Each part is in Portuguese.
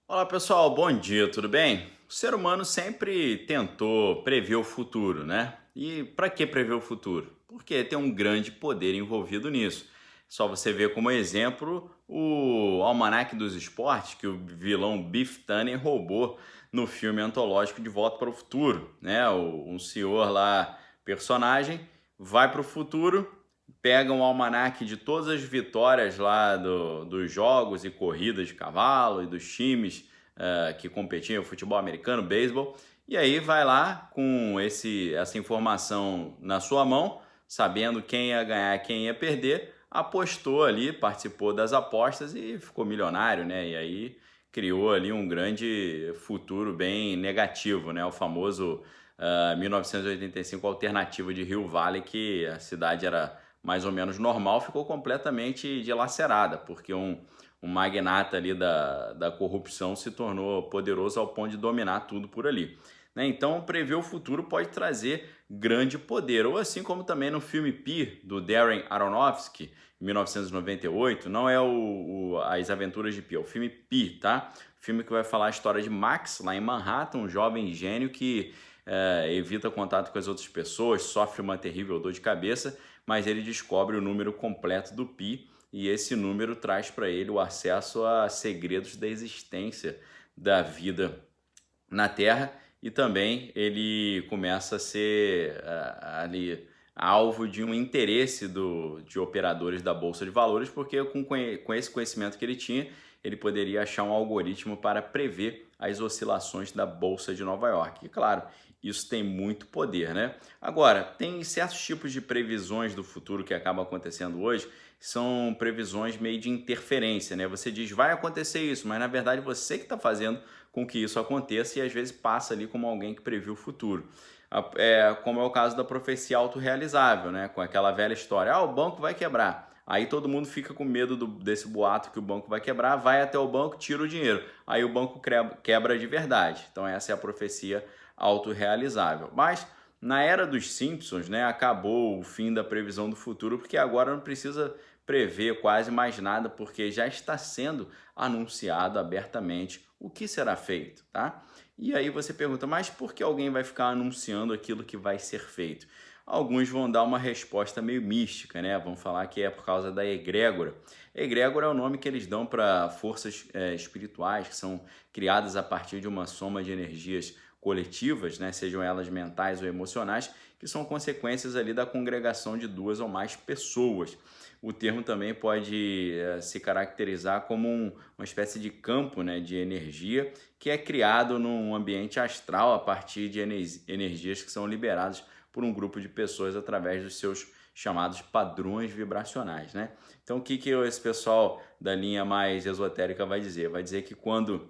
Olá pessoal, bom dia, tudo bem? O ser humano sempre tentou prever o futuro, né? E para que prever o futuro? Porque tem um grande poder envolvido nisso. Só você ver como exemplo o Almanaque dos Esportes que o vilão Biff Tannen roubou no filme antológico De Volta para o Futuro, né? Um senhor lá, personagem, vai para o futuro, pega um almanaque de todas as vitórias lá dos jogos e corridas de cavalo e dos times que competiam, futebol americano, beisebol, e aí vai lá com essa informação na sua mão, sabendo quem ia ganhar, quem ia perder, apostou ali, participou das apostas e ficou milionário, né? E aí criou ali um grande futuro bem negativo, né? O famoso 1985 alternativo de Rio Valley, que a cidade era mais ou menos normal, ficou completamente dilacerada, porque um magnata ali da corrupção se tornou poderoso ao ponto de dominar tudo por ali. Né? Então, prever o futuro pode trazer grande poder, ou assim como também no filme Pi, do Darren Aronofsky, em 1998, não é As Aventuras de Pi, é o filme Pi, tá? Filme que vai falar a história de Max, lá em Manhattan, um jovem gênio que evita contato com as outras pessoas, sofre uma terrível dor de cabeça, mas ele descobre o número completo do Pi e esse número traz para ele o acesso a segredos da existência da vida na Terra e também ele começa a ser ali alvo de um interesse de operadores da Bolsa de Valores, porque com esse conhecimento que ele tinha, ele poderia achar um algoritmo para prever as oscilações da Bolsa de Nova York. E claro, isso tem muito poder, né? Agora, tem certos tipos de previsões do futuro que acabam acontecendo hoje, são previsões meio de interferência, né? Você diz, vai acontecer isso, mas na verdade você que está fazendo com que isso aconteça e às vezes passa ali como alguém que previu o futuro. Como é o caso da profecia autorrealizável, né? Com aquela velha história, o banco vai quebrar. Aí todo mundo fica com medo desse boato que o banco vai quebrar, vai até o banco, tira o dinheiro. Aí o banco quebra de verdade. Então essa é a profecia autorrealizável. Mas na era dos Simpsons, né, acabou o fim da previsão do futuro, porque agora não precisa prever quase mais nada, porque já está sendo anunciado abertamente o que será feito, tá? E aí você pergunta, mas por que alguém vai ficar anunciando aquilo que vai ser feito? Alguns vão dar uma resposta meio mística, né? Vão falar que é por causa da egrégora. Egrégora é o nome que eles dão para forças espirituais que são criadas a partir de uma soma de energias coletivas, né? Sejam elas mentais ou emocionais, que são consequências ali da congregação de duas ou mais pessoas. O termo também pode se caracterizar como uma espécie de campo, né, de energia que é criado num ambiente astral a partir de energias que são liberadas por um grupo de pessoas através dos seus chamados padrões vibracionais, né? Então, o que esse pessoal da linha mais esotérica vai dizer? Vai dizer que quando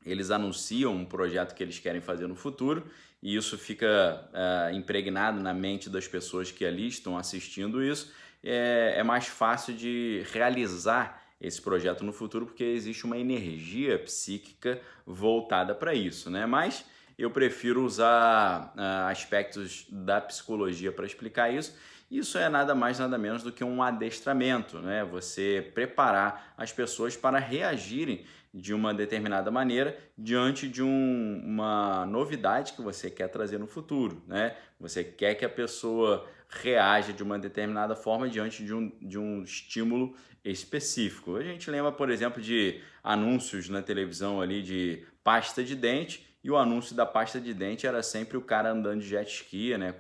eles anunciam um projeto que eles querem fazer no futuro e isso fica impregnado na mente das pessoas que ali estão assistindo isso, é mais fácil de realizar esse projeto no futuro porque existe uma energia psíquica voltada para isso, né? Mas eu prefiro usar aspectos da psicologia para explicar isso. Isso é nada mais, nada menos do que um adestramento, né? Você preparar as pessoas para reagirem de uma determinada maneira diante de uma novidade que você quer trazer no futuro, né? Você quer que a pessoa reaja de uma determinada forma diante de um estímulo específico. A gente lembra, por exemplo, de anúncios na televisão ali de pasta de dente, e o anúncio da pasta de dente era sempre o cara andando de jet ski, né,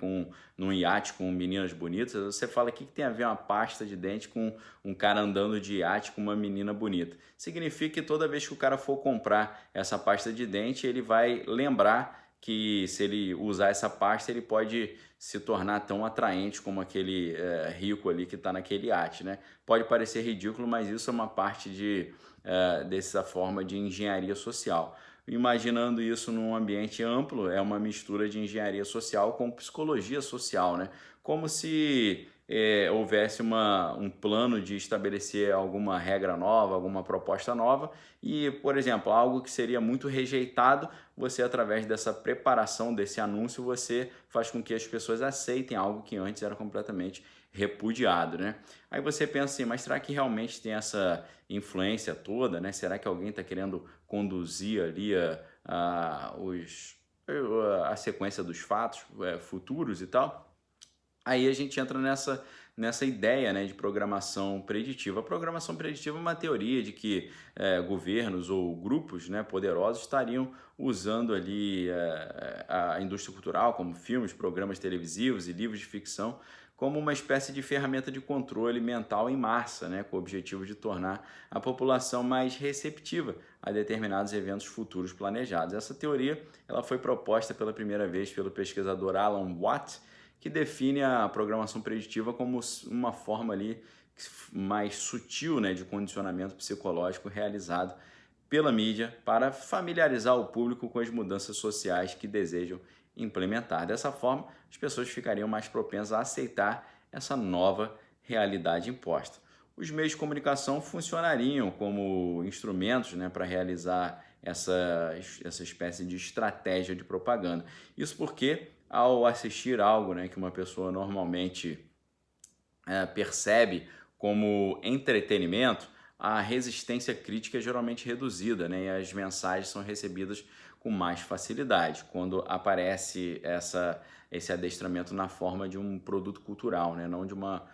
num iate com meninas bonitas. Você fala, o que tem a ver uma pasta de dente com um cara andando de iate com uma menina bonita? Significa que toda vez que o cara for comprar essa pasta de dente, ele vai lembrar que se ele usar essa pasta, ele pode se tornar tão atraente como aquele rico ali que está naquele iate, né? Pode parecer ridículo, mas isso é uma parte dessa forma de engenharia social. Imaginando isso num ambiente amplo, é uma mistura de engenharia social com psicologia social, né? Como se houvesse um plano de estabelecer alguma regra nova, alguma proposta nova e, por exemplo, algo que seria muito rejeitado, você, através dessa preparação desse anúncio, você faz com que as pessoas aceitem algo que antes era completamente repudiado, né? Aí você pensa assim, mas será que realmente tem essa influência toda, né? Será que alguém está querendo conduzir ali a sequência dos fatos futuros e tal? Aí a gente entra nessa ideia, né, de programação preditiva. A programação preditiva é uma teoria de que governos ou grupos, né, poderosos estariam usando ali a indústria cultural, como filmes, programas televisivos e livros de ficção, como uma espécie de ferramenta de controle mental em massa, né, com o objetivo de tornar a população mais receptiva a determinados eventos futuros planejados. Essa teoria ela foi proposta pela primeira vez pelo pesquisador Alan Watt, que define a programação preditiva como uma forma ali mais sutil, né, de condicionamento psicológico realizado pela mídia para familiarizar o público com as mudanças sociais que desejam implementar. Dessa forma, as pessoas ficariam mais propensas a aceitar essa nova realidade imposta. Os meios de comunicação funcionariam como instrumentos, né, para realizar essa espécie de estratégia de propaganda. Isso porque, ao assistir algo, né, que uma pessoa normalmente percebe como entretenimento, a resistência crítica é geralmente reduzida, né, e as mensagens são recebidas com mais facilidade quando aparece esse adestramento na forma de um produto cultural, né, não de uma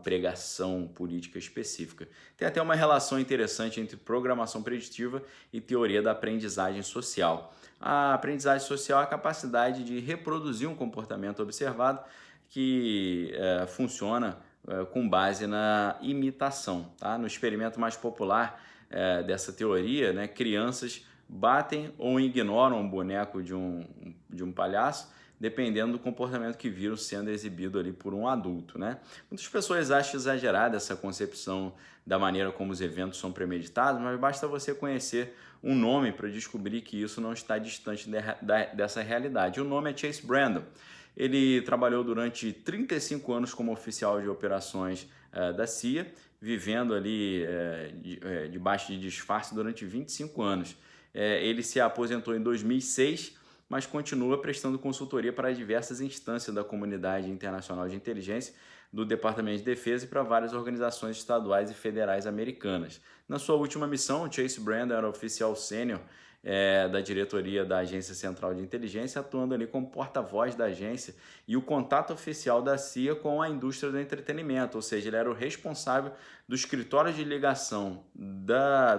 pregação política específica. Tem até uma relação interessante entre programação preditiva e teoria da aprendizagem social. A aprendizagem social é a capacidade de reproduzir um comportamento observado que funciona com base na imitação. Tá? No experimento mais popular dessa teoria, né, crianças batem ou ignoram um boneco de um palhaço, dependendo do comportamento que viram sendo exibido ali por um adulto, né? Muitas pessoas acham exagerada essa concepção da maneira como os eventos são premeditados, mas basta você conhecer um nome para descobrir que isso não está distante dessa realidade. O nome é Chase Brandon. Ele trabalhou durante 35 anos como oficial de operações da CIA, vivendo ali debaixo de disfarce durante 25 anos. Ele se aposentou em 2006, mas continua prestando consultoria para diversas instâncias da comunidade internacional de inteligência, do Departamento de Defesa e para várias organizações estaduais e federais americanas. Na sua última missão, Chase Brandon era oficial sênior da diretoria da Agência Central de Inteligência, atuando ali como porta-voz da agência e o contato oficial da CIA com a indústria do entretenimento, ou seja, ele era o responsável do escritório de ligação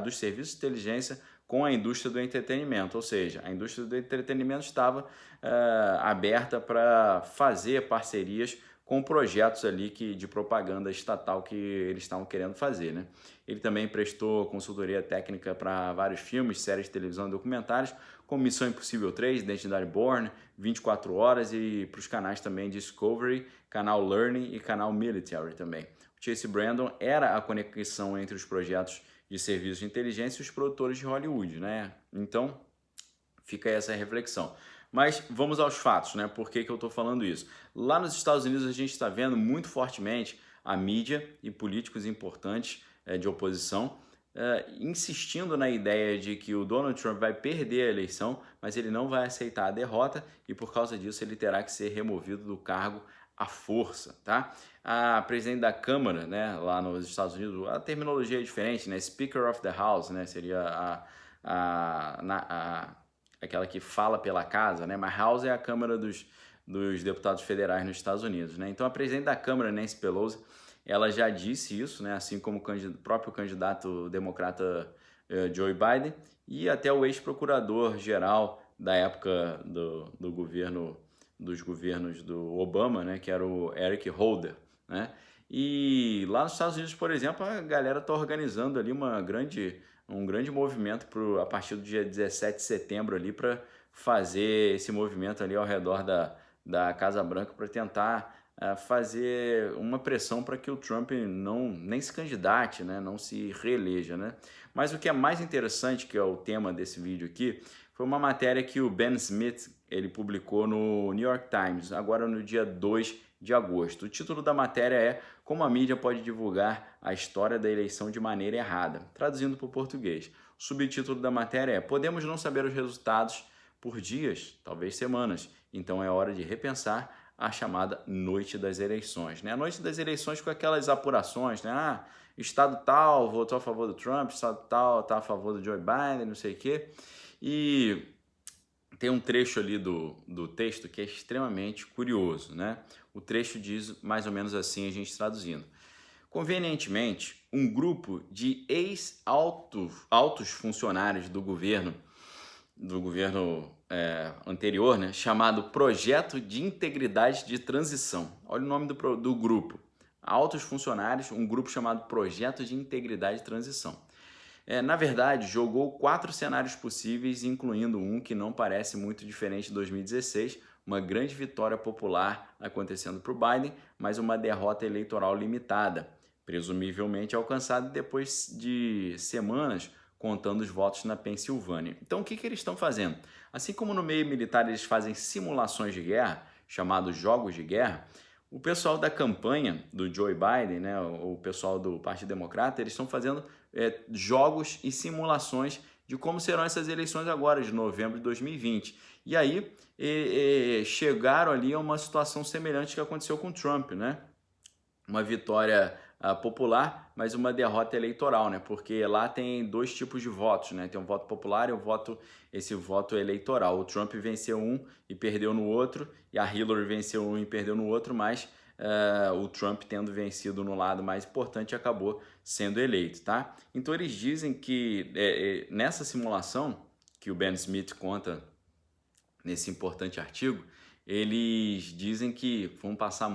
dos serviços de inteligência com a indústria do entretenimento, ou seja, a indústria do entretenimento estava aberta para fazer parcerias com projetos ali de propaganda estatal que eles estavam querendo fazer, né? Ele também prestou consultoria técnica para vários filmes, séries de televisão e documentários, como Missão Impossível 3, Identidade Bourne, 24 Horas e para os canais também Discovery, canal Learning e canal Military também. O Chase Brandon era a conexão entre os projetos de serviços de inteligência e os produtores de Hollywood, né? Então, fica aí essa reflexão. Mas vamos aos fatos, né? Por que eu estou falando isso? Lá nos Estados Unidos a gente está vendo muito fortemente a mídia e políticos importantes de oposição insistindo na ideia de que o Donald Trump vai perder a eleição, mas ele não vai aceitar a derrota e por causa disso ele terá que ser removido do cargo à força, tá? A presidente da Câmara, né, lá nos Estados Unidos, a terminologia é diferente, né? Speaker of the House, né, seria aquela que fala pela casa, né? Mas House é a Câmara dos Deputados Federais nos Estados Unidos, né? Então a presidente da Câmara, Nancy Pelosi, ela já disse isso, né? Assim como o próprio candidato democrata Joe Biden e até o ex-procurador-geral da época dos governos do Obama, né? Que era o Eric Holder, né? E lá nos Estados Unidos, por exemplo, a galera está organizando ali um grande movimento a partir do dia 17 de setembro ali para fazer esse movimento ali ao redor da Casa Branca para tentar fazer uma pressão para que o Trump nem se candidate, né? Não se reeleja, né? Mas o que é mais interessante, que é o tema desse vídeo aqui, foi uma matéria que o Ben Smith ele publicou no New York Times, agora no dia 2 de agosto. O título da matéria é Como a mídia pode divulgar a história da eleição de maneira errada, traduzindo para o português. O subtítulo da matéria é Podemos não saber os resultados por dias, talvez semanas, então é hora de repensar a chamada noite das eleições, né? A noite das eleições com aquelas apurações, né? Ah, estado tal votou a favor do Trump, estado tal está a favor do Joe Biden, não sei o quê. E tem um trecho ali do texto que é extremamente curioso, né? O trecho diz mais ou menos assim, a gente traduzindo. Convenientemente, um grupo de ex-altos funcionários do governo anterior, né, chamado Projeto de Integridade de Transição. Olha o nome do grupo. Altos funcionários, um grupo chamado Projeto de Integridade de Transição. Na verdade, jogou 4 cenários possíveis, incluindo um que não parece muito diferente de 2016, uma grande vitória popular acontecendo para o Biden, mas uma derrota eleitoral limitada, presumivelmente alcançada depois de semanas contando os votos na Pensilvânia. Então, o que eles estão fazendo? Assim como no meio militar eles fazem simulações de guerra, chamados jogos de guerra, o pessoal da campanha do Joe Biden, né, o pessoal do Partido Democrata, eles estão fazendo jogos e simulações de como serão essas eleições agora, de novembro de 2020. E aí chegaram ali a uma situação semelhante que aconteceu com o Trump, né? Uma vitória popular, mas uma derrota eleitoral, né? Porque lá tem 2 tipos de votos, né? Tem um voto popular e esse voto eleitoral. O Trump venceu um e perdeu no outro, e a Hillary venceu um e perdeu no outro, mas o Trump, tendo vencido no lado mais importante, acabou sendo eleito, tá? Então eles dizem que nessa simulação que o Ben Smith conta nesse importante artigo, eles dizem que vão passar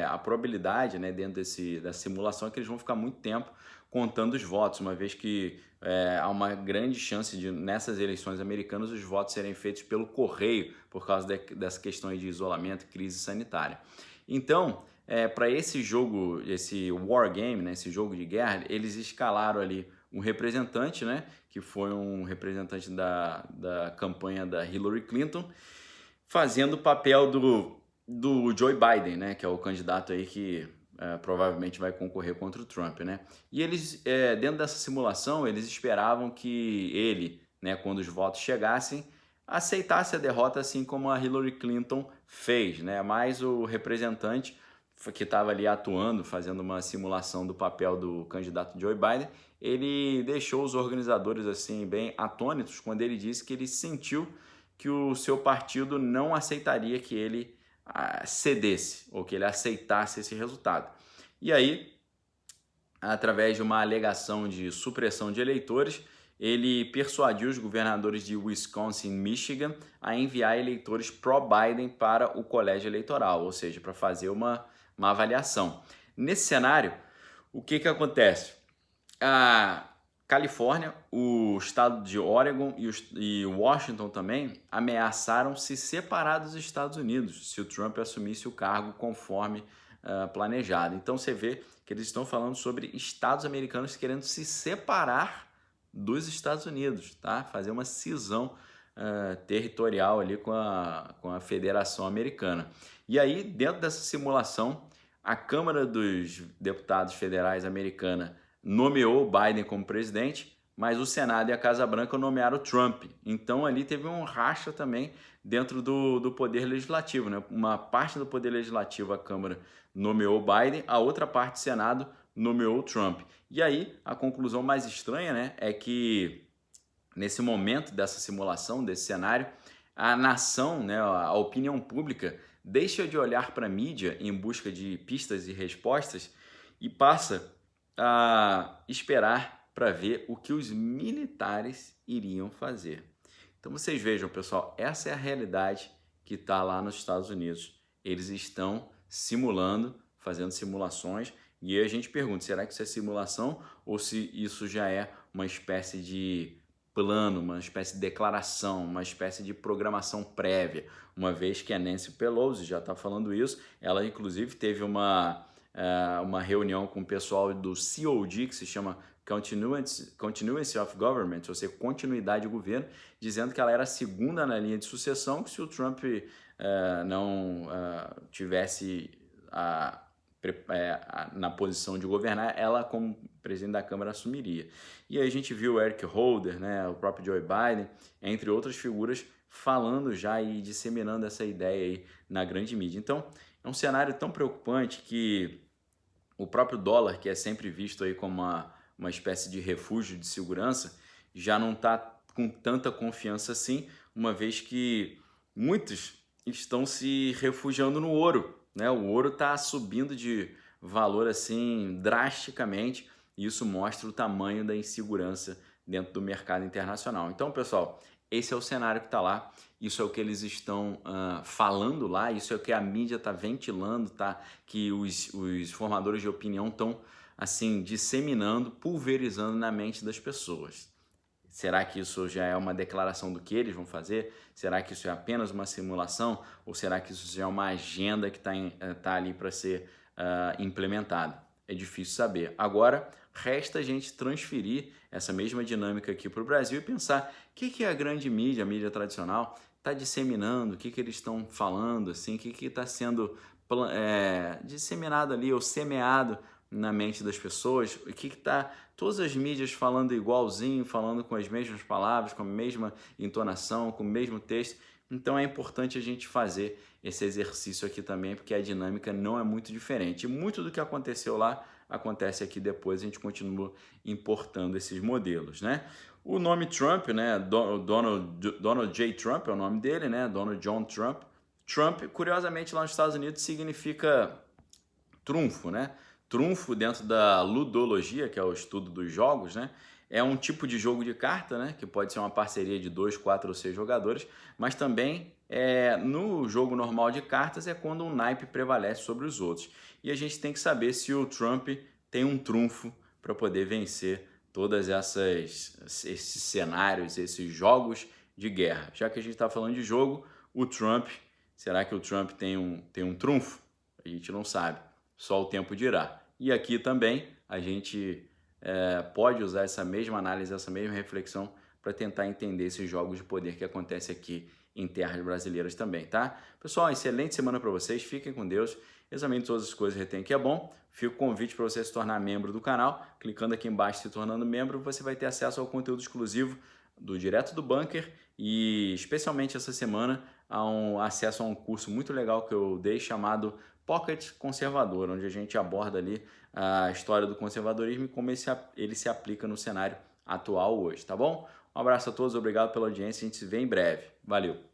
a probabilidade, né, dentro da simulação é que eles vão ficar muito tempo contando os votos, uma vez que há uma grande chance de, nessas eleições americanas, os votos serem feitos pelo correio, por causa dessa questão de isolamento e crise sanitária. Então, para esse jogo, esse war game, né, esse jogo de guerra, eles escalaram ali um representante, né, que foi um representante da campanha da Hillary Clinton, fazendo o papel do Joe Biden, né, que é o candidato aí que provavelmente vai concorrer contra o Trump, né? E eles, dentro dessa simulação, eles esperavam que ele, né, quando os votos chegassem, aceitasse a derrota, assim como a Hillary Clinton fez, né? Mas o representante que estava ali atuando, fazendo uma simulação do papel do candidato Joe Biden, ele deixou os organizadores assim bem atônitos quando ele disse que ele sentiu que o seu partido não aceitaria que ele cedesse ou que ele aceitasse esse resultado. E aí, através de uma alegação de supressão de eleitores, ele persuadiu os governadores de Wisconsin e Michigan a enviar eleitores pró-Biden para o colégio eleitoral, ou seja, para fazer uma avaliação. Nesse cenário, o que acontece? A Califórnia, o estado de Oregon e Washington também ameaçaram se separar dos Estados Unidos se o Trump assumisse o cargo conforme planejado. Então você vê que eles estão falando sobre estados americanos querendo se separar dos Estados Unidos, tá? Fazer uma cisão territorial ali com a Federação Americana. E aí, dentro dessa simulação, a Câmara dos Deputados Federais americana nomeou Biden como presidente, mas o Senado e a Casa Branca nomearam Trump. Então ali teve um racha também dentro do Poder Legislativo, né? Uma parte do Poder Legislativo, a Câmara, nomeou Biden, a outra parte do Senado nomeou Trump. E aí a conclusão mais estranha, né, é que nesse momento dessa simulação, desse cenário, a nação, né, a opinião pública, deixa de olhar para a mídia em busca de pistas e respostas e passa a esperar para ver o que os militares iriam fazer. Então vocês vejam, pessoal, essa é a realidade que está lá nos Estados Unidos. Eles estão simulando, fazendo simulações, e aí a gente pergunta, será que isso é simulação ou se isso já é uma espécie de plano, uma espécie de declaração, uma espécie de programação prévia, uma vez que a Nancy Pelosi já está falando isso, ela inclusive teve uma reunião com o pessoal do COG, que se chama Continuity of Government, ou seja, continuidade do governo, dizendo que ela era a segunda na linha de sucessão, que se o Trump não tivesse na posição de governar, ela como presidente da Câmara assumiria. E aí a gente viu o Eric Holder, né, o próprio Joe Biden, entre outras figuras, falando já e disseminando essa ideia aí na grande mídia. Então, É um cenário tão preocupante que o próprio dólar, que é sempre visto aí como uma espécie de refúgio de segurança, já não está com tanta confiança assim, uma vez que muitos estão se refugiando no ouro, né? O ouro está subindo de valor assim drasticamente, e isso mostra o tamanho da insegurança dentro do mercado internacional. Então, pessoal, esse é o cenário que está lá, isso é o que eles estão falando lá, isso é o que a mídia está ventilando, tá? Que os formadores de opinião estão assim disseminando, pulverizando na mente das pessoas. Será que isso já é uma declaração do que eles vão fazer? Será que isso é apenas uma simulação? Ou será que isso já é uma agenda que está ali para ser implementada? É difícil saber. Agora, resta a gente transferir essa mesma dinâmica aqui para o Brasil e pensar o que a grande mídia, a mídia tradicional, está disseminando, o que eles estão falando, assim, o que está sendo disseminado ali ou semeado na mente das pessoas, o que está todas as mídias falando igualzinho, falando com as mesmas palavras, com a mesma entonação, com o mesmo texto. Então é importante a gente fazer esse exercício aqui também, porque a dinâmica não é muito diferente. E muito do que aconteceu lá acontece aqui depois, a gente continua importando esses modelos, né? O nome Trump, né? Donald J. Trump é o nome dele, né? Donald John Trump. Trump, curiosamente, lá nos Estados Unidos significa trunfo, né? Trunfo dentro da ludologia, que é o estudo dos jogos, né? É um tipo de jogo de carta, né? Que pode ser uma parceria de 2, 4 ou 6 jogadores, mas também no jogo normal de cartas é quando um naipe prevalece sobre os outros. E a gente tem que saber se o Trump tem um trunfo para poder vencer todas esses cenários, esses jogos de guerra. Já que a gente está falando de jogo, o Trump, será que o Trump tem um trunfo? A gente não sabe, só o tempo dirá. E aqui também a gente pode usar essa mesma análise, essa mesma reflexão para tentar entender esses jogos de poder que acontecem aqui em terras brasileiras também, tá? Pessoal, excelente semana para vocês, fiquem com Deus, examine todas as coisas, retém que é bom. Fica o convite para você se tornar membro do canal, clicando aqui embaixo, se tornando membro, você vai ter acesso ao conteúdo exclusivo do Direto do Bunker e especialmente essa semana acesso a um curso muito legal que eu dei chamado Pocket Conservador, onde a gente aborda ali a história do conservadorismo e como ele se aplica no cenário atual hoje, tá bom? Um abraço a todos, obrigado pela audiência, a gente se vê em breve. Valeu!